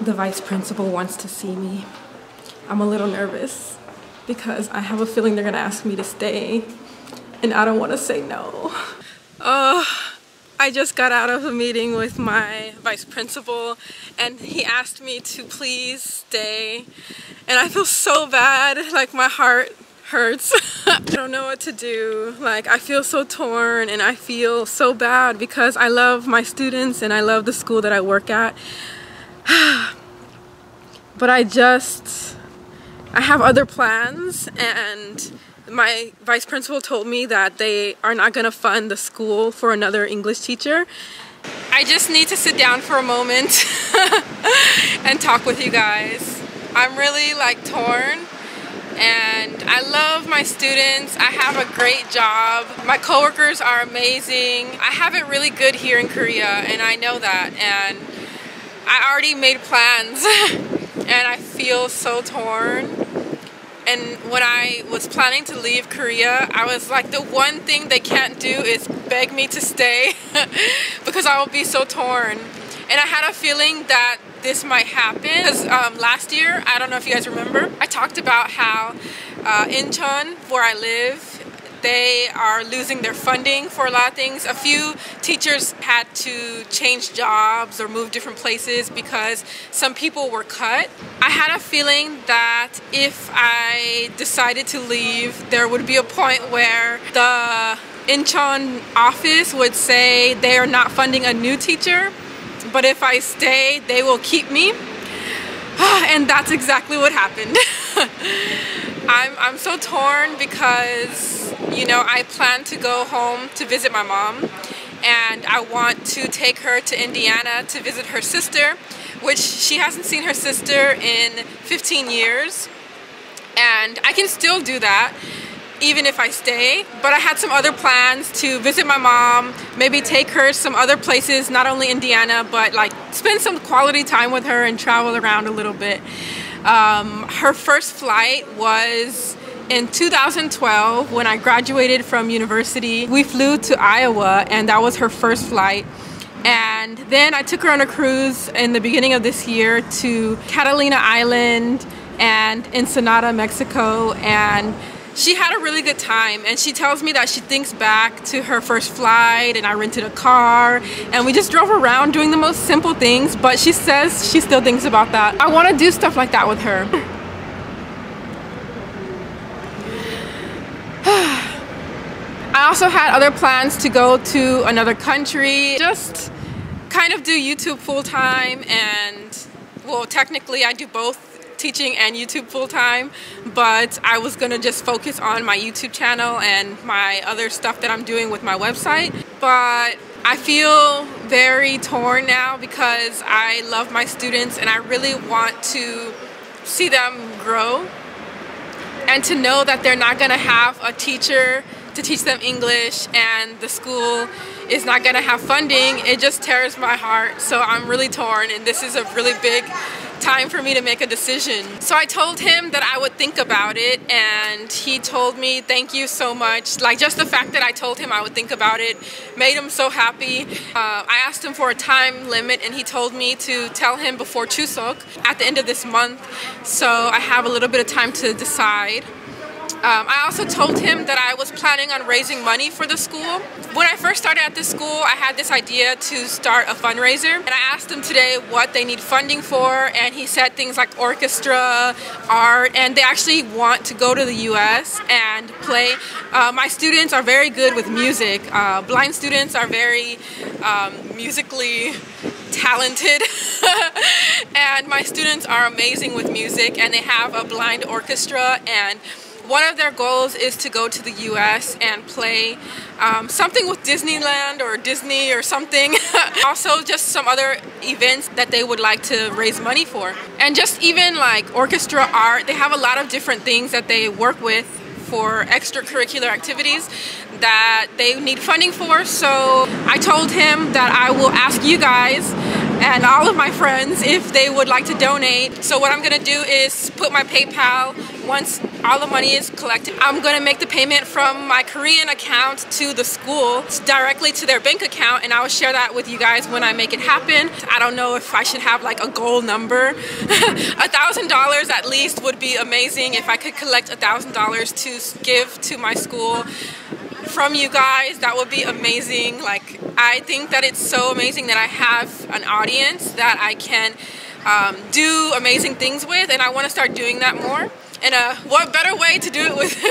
The vice principal wants to see me. I'm a little nervous because I have a feeling they're gonna ask me to stay and I don't want to say no. I just got out of a meeting with my vice principal and he asked me to please stay, and I feel so bad, like my heart hurts. I don't know what to do. Like, I feel so torn and I feel so bad because I love my students and I love the school that I work at. But I have other plans, and my vice principal told me that they are not going to fund the school for another English teacher. I just need to sit down for a moment and talk with you guys. I'm really like torn, and I love my students. I have a great job. My coworkers are amazing. I have it really good here in Korea, and I know that, and I already made plans and I feel so torn. And when I was planning to leave Korea, I was like, the one thing they can't do is beg me to stay because I will be so torn. And I had a feeling that this might happen because last year, I don't know if you guys remember, I talked about how Incheon, where I live, they are losing their funding for a lot of things. A few teachers had to change jobs or move different places because some people were cut. I had a feeling that if I decided to leave, there would be a point where the Incheon office would say they are not funding a new teacher, but if I stay, they will keep me. And that's exactly what happened. I'm so torn because, you know, I plan to go home to visit my mom, and I want to take her to Indiana to visit her sister, which she hasn't seen her sister in 15 years. And I can still do that even if I stay, but I had some other plans to visit my mom, maybe take her some other places, not only Indiana, but like spend some quality time with her and travel around a little bit. Her first flight was in 2012 when I graduated from university. We flew to Iowa, and that was her first flight. And then I took her on a cruise in the beginning of this year to Catalina Island and Ensenada, Mexico, and she had a really good time. And she tells me that she thinks back to her first flight, and I rented a car and we just drove around doing the most simple things, but she says she still thinks about that. I want to do stuff like that with her. I also had other plans to go to another country, just kind of do YouTube full-time, and well, technically I do both teaching and YouTube full-time, but I was gonna just focus on my YouTube channel and my other stuff that I'm doing with my website. But I feel very torn now because I love my students and I really want to see them grow, and to know that they're not gonna have a teacher to teach them English and the school is not gonna have funding. It just tears my heart. So I'm really torn, and this is a really big time for me to make a decision. So I told him that I would think about it, and he told me thank you so much. Like, just the fact that I told him I would think about it made him so happy. I asked him for a time limit, and he told me to tell him before Chuseok at the end of this month, so I have a little bit of time to decide. I also told him that I was planning on raising money for the school. When I first started at this school, I had this idea to start a fundraiser, and I asked him today what they need funding for, and he said things like orchestra, art, and they actually want to go to the US and play. My students are very good with music. Blind students are very musically talented and my students are amazing with music, and they have a blind orchestra, and one of their goals is to go to the US and play something with Disneyland or Disney or something. Also just some other events that they would like to raise money for. And just even like orchestra, art, they have a lot of different things that they work with for extracurricular activities that they need funding for. So I told him that I will ask you guys and all of my friends if they would like to donate. So what I'm gonna do is put my PayPal once all the money is collected, I'm gonna make the payment from my Korean account to the school directly to their bank account, and I will share that with you guys when I make it happen. I don't know if I should have like a goal number. $1,000 at least would be amazing if I could collect $1,000 to give to my school from you guys. That would be amazing. Like, I think that it's so amazing that I have an audience that I can do amazing things with, and I want to start doing that more. And what better way to do it with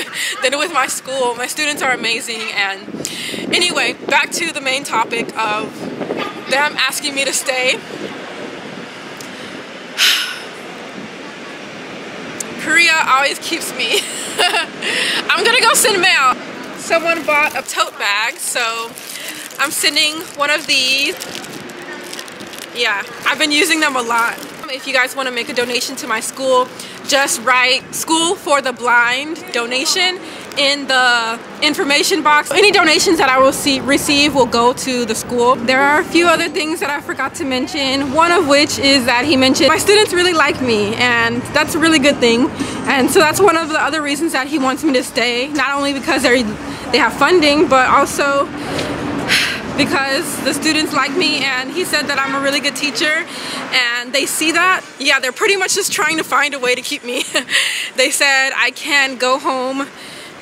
than with my school? My students are amazing. And anyway, back to the main topic of them asking me to stay. Korea always keeps me. I'm gonna go send mail. Someone bought a tote bag, so I'm sending one of these. Yeah, I've been using them a lot. If you guys want to make a donation to my school, just write "School for the Blind" donation in the information box. Any donations that I will receive will go to the school. There are a few other things that I forgot to mention, one of which is that he mentioned my students really like me, and that's a really good thing. And so that's one of the other reasons that he wants me to stay, not only because they have funding, but also because the students like me, and he said that I'm a really good teacher, and they see that. Yeah, they're pretty much just trying to find a way to keep me. They said I can go home,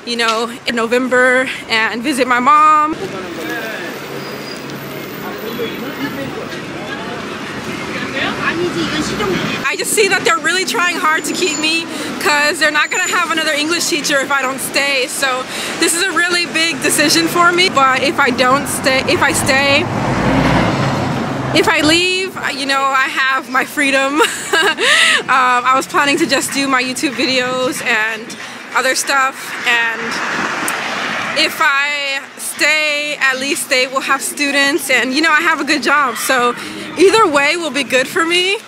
you know, in November and visit my mom. I just see that they're really trying hard to keep me because they're not gonna have another English teacher if I don't stay. So this is a really big decision for me. But if I don't stay, if I stay, if I leave, you know, I have my freedom. I was planning to just do my YouTube videos and other stuff, and if I stay, at least they will have students, and you know, I have a good job, so either way will be good for me.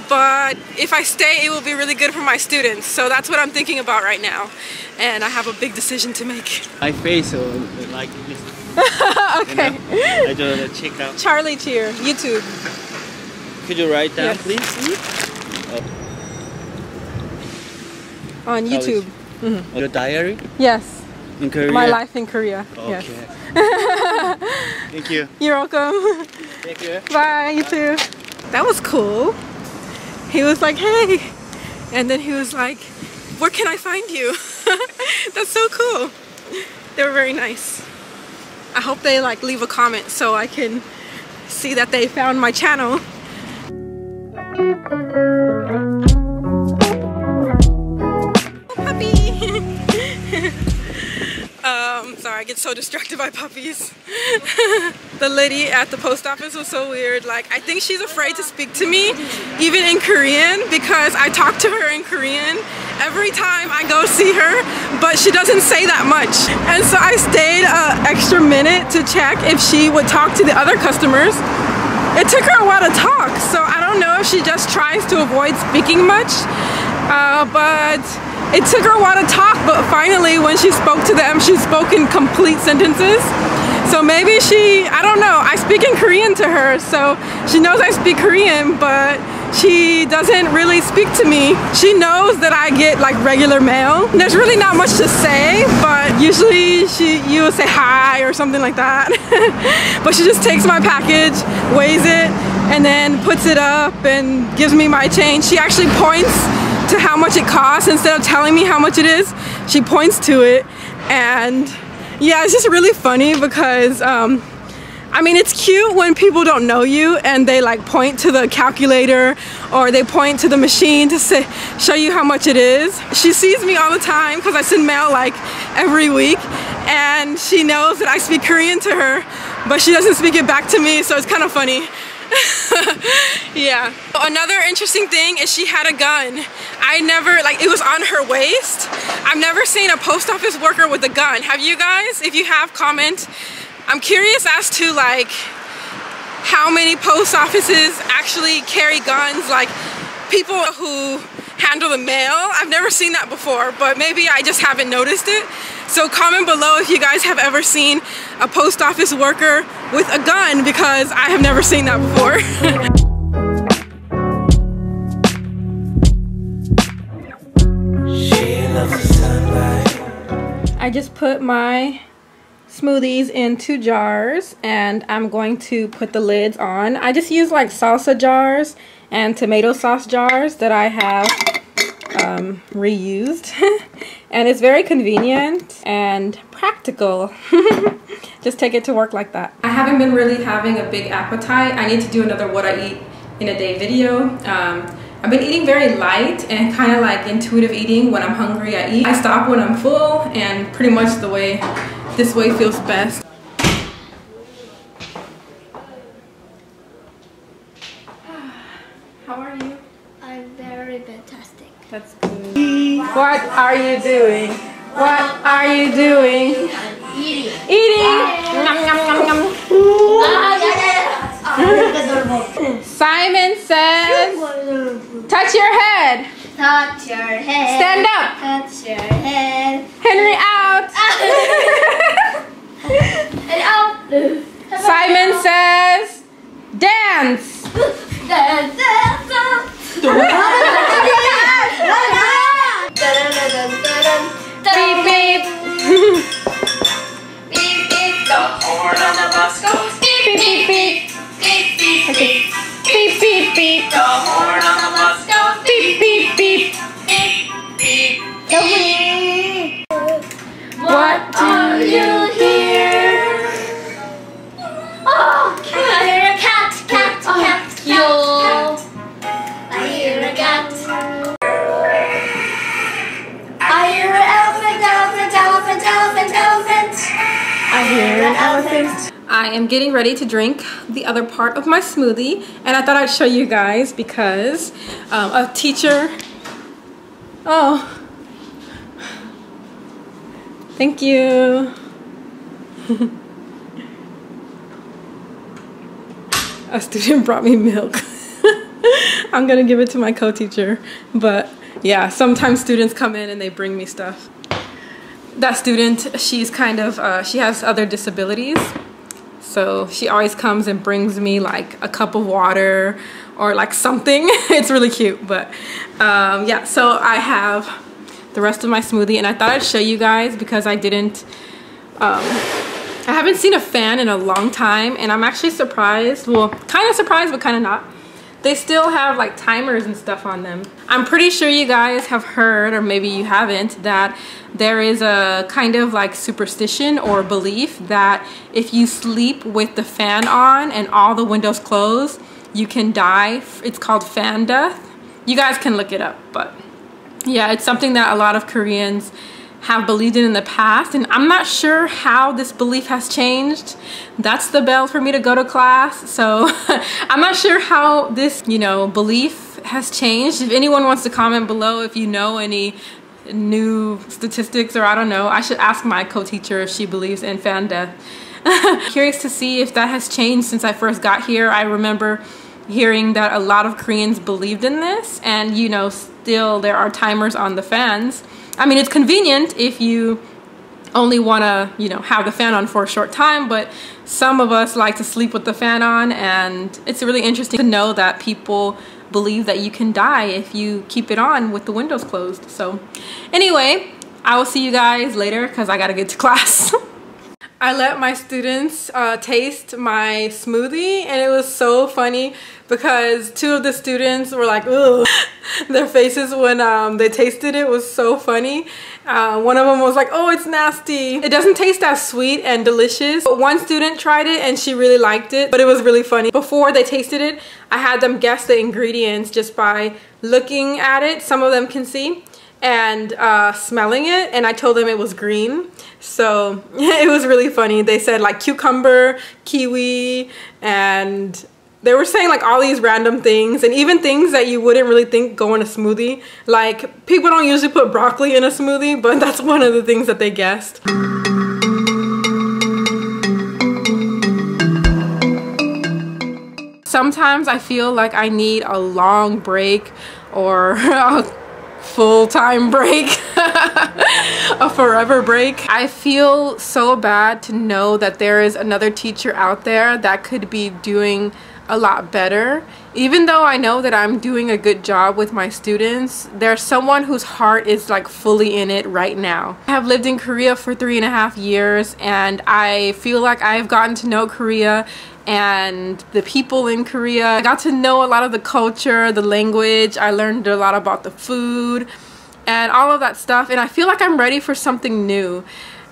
But if I stay, it will be really good for my students, so that's what I'm thinking about right now, and I have a big decision to make. My face like this. Okay. You know? I just check out charlycheer YouTube. Could you write down, Yes. please? On YouTube. Mm-hmm. Your diary? Yes. In Korea? My life in Korea. Okay. Yes. Thank you. You're welcome. Take care. Bye, you too. That was cool. He was like, hey. And then he was like, where can I find you? That's so cool. They were very nice. I hope they like leave a comment so I can see that they found my channel. Sorry, I get so distracted by puppies. The lady at the post office was so weird. Like, I think she's afraid to speak to me, even in Korean, because I talk to her in Korean every time I go see her, but she doesn't say that much. And so I stayed an extra minute to check if she would talk to the other customers. It took her a while to talk, so I don't know if she just tries to avoid speaking much, but it took her a while to talk, but finally when she spoke to them, she spoke in complete sentences. So maybe I don't know, I speak in Korean to her, so she knows I speak Korean, but she doesn't really speak to me. She knows that I get like regular mail. There's really not much to say, but usually you will say hi or something like that. But she just takes my package, weighs it, and then puts it up and gives me my change. She actually points to how much it costs instead of telling me how much it is. She points to it, and yeah, it's just really funny because I mean, it's cute when people don't know you and they like point to the calculator or they point to the machine to show you how much it is. She sees me all the time because I send mail like every week, and she knows that I speak Korean to her, but she doesn't speak it back to me, so it's kind of funny. Yeah. Another interesting thing is she had a gun. I never, like, it was on her waist. I've never seen a post office worker with a gun. Have you guys? If you have, comment. I'm curious as to like how many post offices actually carry guns, like people who handle the mail. I've never seen that before, but maybe I just haven't noticed it. So comment below if you guys have ever seen a post office worker with a gun, because I have never seen that before. She I just put my smoothies in 2 jars and I'm going to put the lids on. I just use like salsa jars and tomato sauce jars that I have reused. And it's very convenient and practical. Just take it to work like that. I haven't been really having a big appetite. I need to do another what I eat in a day video. I've been eating very light and kind of like intuitive eating. When I'm hungry, I eat. I stop when I'm full, and pretty much this way feels best. How are you? I'm very fantastic. That's good. What are you doing? What are you doing? I'm eating. Eating! Nom, nom, nom, nom. Simon says, touch your head. Touch your head. Stand up. Touch your head. Henry out. And out. Simon says, dance. Dance, dance, dance. Beep, beep. Beep, beep. The horn on the bus goes beep, beep, beep. Beep, beep, beep. Beep, beep, beep. The horn on the bus goes Beep, beep, beep. beep, beep, beep. What do you hear? Oh, I hear a cat, cat, cat, cat. I hear a cat. I hear an elephant, elephant, elephant, elephant, elephant. I hear an elephant. I am getting ready to drink the other part of my smoothie, and I thought I'd show you guys because a teacher. Oh, thank you. A student brought me milk. I'm gonna give it to my co-teacher, but yeah, sometimes students come in and they bring me stuff. That student, she's kind of, she has other disabilities, so she always comes and brings me like a cup of water or like something. It's really cute, but yeah, so I have the rest of my smoothie, and I thought I'd show you guys because I haven't seen a fan in a long time, and I'm actually surprised, well, kind of surprised, but kind of not. They still have like timers and stuff on them. I'm pretty sure you guys have heard, or maybe you haven't, that there is a kind of like superstition or belief that if you sleep with the fan on and all the windows closed, you can die. It's called fan death. You guys can look it up, but yeah, it's something that a lot of Koreans have believed in the past, and I'm not sure how this belief has changed. That's the bell for me to go to class, so I'm not sure how this, you know, belief has changed. If anyone wants to comment below if you know any new statistics, or I don't know, I should ask my co-teacher if she believes in fan death. Curious to see if that has changed since I first got here. I remember hearing that a lot of Koreans believed in this, and you know, still there are timers on the fans. I mean, it's convenient if you only want to, you know, have the fan on for a short time, but some of us like to sleep with the fan on, and it's really interesting to know that people believe that you can die if you keep it on with the windows closed. So anyway, I will see you guys later because I gotta get to class. I let my students taste my smoothie, and it was so funny because 2 of the students were like, ugh. Their faces when they tasted it was so funny. One of them was like, oh, it's nasty. It doesn't taste as sweet and delicious. But one student tried it and she really liked it, but it was really funny. Before they tasted it, I had them guess the ingredients just by looking at it. Some of them can see, and smelling it, and I told them it was green. So it was really funny. They said like cucumber, kiwi, and they were saying like all these random things, and even things that you wouldn't really think go in a smoothie. Like, people don't usually put broccoli in a smoothie, but that's one of the things that they guessed. Sometimes I feel like I need a long break or a full-time break, a forever break. I feel so bad to know that there is another teacher out there that could be doing a lot better Even though I know that I'm doing a good job with my students, there's someone whose heart is like fully in it right now. I have lived in Korea for 3.5 years, and I feel like I've gotten to know Korea and the people in Korea. I got to know a lot of the culture, the language. I learned a lot about the food and all of that stuff, and I feel like I'm ready for something new.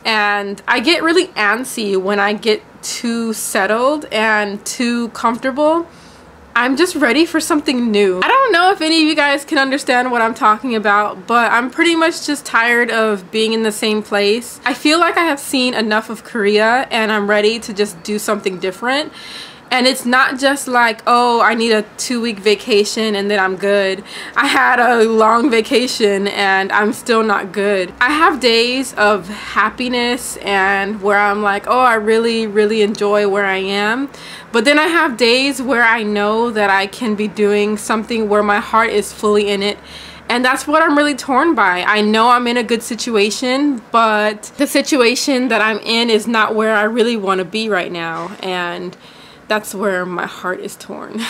And I get really antsy when I get too settled and too comfortable. I'm just ready for something new. I don't know if any of you guys can understand what I'm talking about, but I'm pretty much just tired of being in the same place. I feel like I have seen enough of Korea and I'm ready to just do something different. And it's not just like, oh, I need a 2-week vacation and then I'm good. I had a long vacation and I'm still not good. I have days of happiness and where I'm like, oh, I really enjoy where I am. But then I have days where I know that I can be doing something where my heart is fully in it. And that's what I'm really torn by. I know I'm in a good situation, but the situation that I'm in is not where I really want to be right now. And that's where my heart is torn.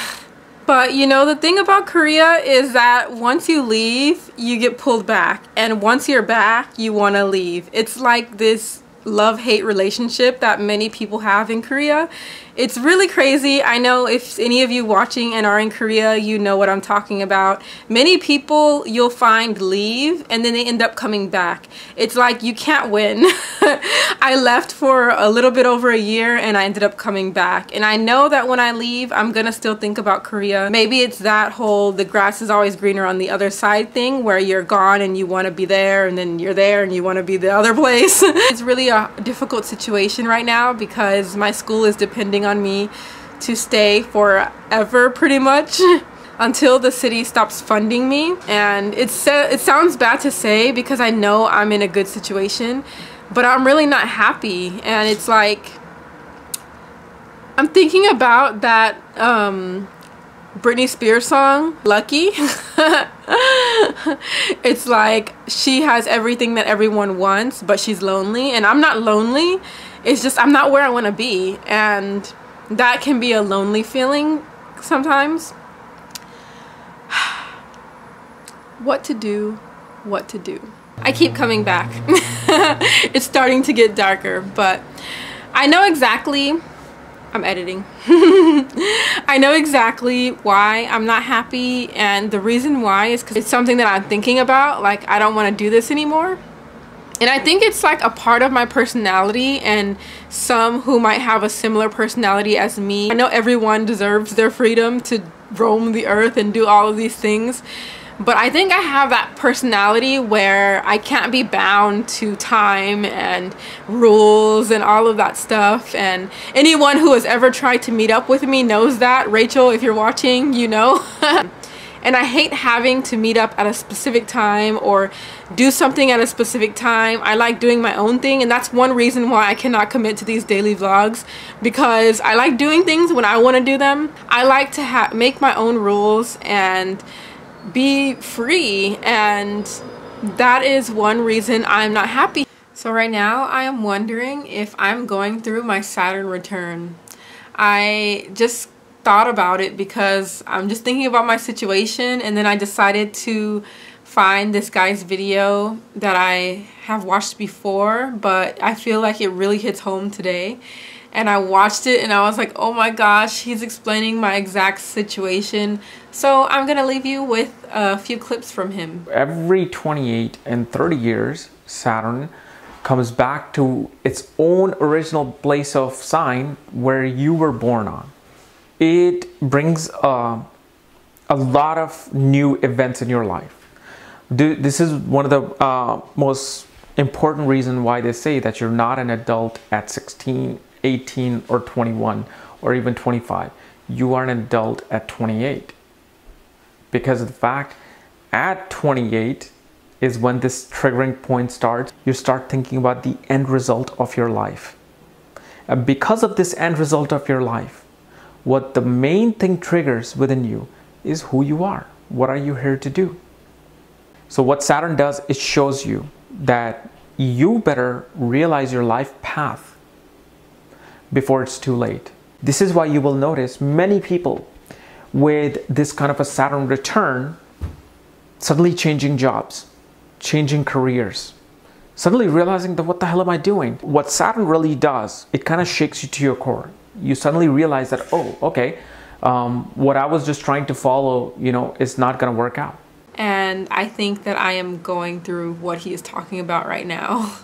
But you know, the thing about Korea is that once you leave, you get pulled back. And once you're back, you want to leave. It's like this love-hate relationship that many people have in Korea. It's really crazy. I know if any of you watching and are in Korea, you know what I'm talking about. Many people you'll find leave and then they end up coming back. It's like you can't win. I left for a little bit over a year and I ended up coming back. And I know that when I leave, I'm gonna still think about Korea. Maybe it's that whole the grass is always greener on the other side thing where you're gone and you want to be there and then you're there and you want to be the other place. It's really a difficult situation right now because my school is depending on me to stay forever pretty much until the city stops funding me. And it sounds bad to say because I know I'm in a good situation, but I'm really not happy. And it's like I'm thinking about that Britney Spears song, Lucky. It's like she has everything that everyone wants, but she's lonely. And I'm not lonely. It's just I'm not where I want to be. And that can be a lonely feeling sometimes. What to do, what to do. I keep coming back. It's starting to get darker, but I know exactly, I'm editing. I know exactly why I'm not happy, and the reason why is because it's something that I'm thinking about. Like, I don't want to do this anymore. And I think it's like a part of my personality, and some who might have a similar personality as me. I know everyone deserves their freedom to roam the earth and do all of these things, but I think I have that personality where I can't be bound to time and rules and all of that stuff. And anyone who has ever tried to meet up with me knows that. Rachel, if you're watching, you know. And I hate having to meet up at a specific time or do something at a specific time. I like doing my own thing, and that's one reason why I cannot commit to these daily vlogs, because I like doing things when I want to do them. I like to make my own rules and be free, and that is one reason I'm not happy. So right now I am wondering if I'm going through my Saturn return. I just thought about it because I'm just thinking about my situation, and then I decided to find this guy's video that I have watched before, but I feel like it really hits home today. And I watched it and I was like, oh my gosh, he's explaining my exact situation. So I'm gonna leave you with a few clips from him. Every 28 and 30 years, Saturn comes back to its own original place of sign where you were born on. It brings a lot of new events in your life. This is one of the most important reasons why they say that you're not an adult at 16, 18, or 21, or even 25. You are an adult at 28. Because of the fact, at 28 is when this triggering point starts. You start thinking about the end result of your life. And because of this end result of your life, what the main thing triggers within you is who you are. What are you here to do? So what Saturn does, it shows you that you better realize your life path before it's too late. This is why you will notice many people, with this kind of a Saturn return, suddenly changing jobs, changing careers, suddenly realizing that what the hell am I doing? What Saturn really does, it kind of shakes you to your core. You suddenly realize that, oh, okay, what I was just trying to follow, you know, is not going to work out. And I think that I am going through what he is talking about right now.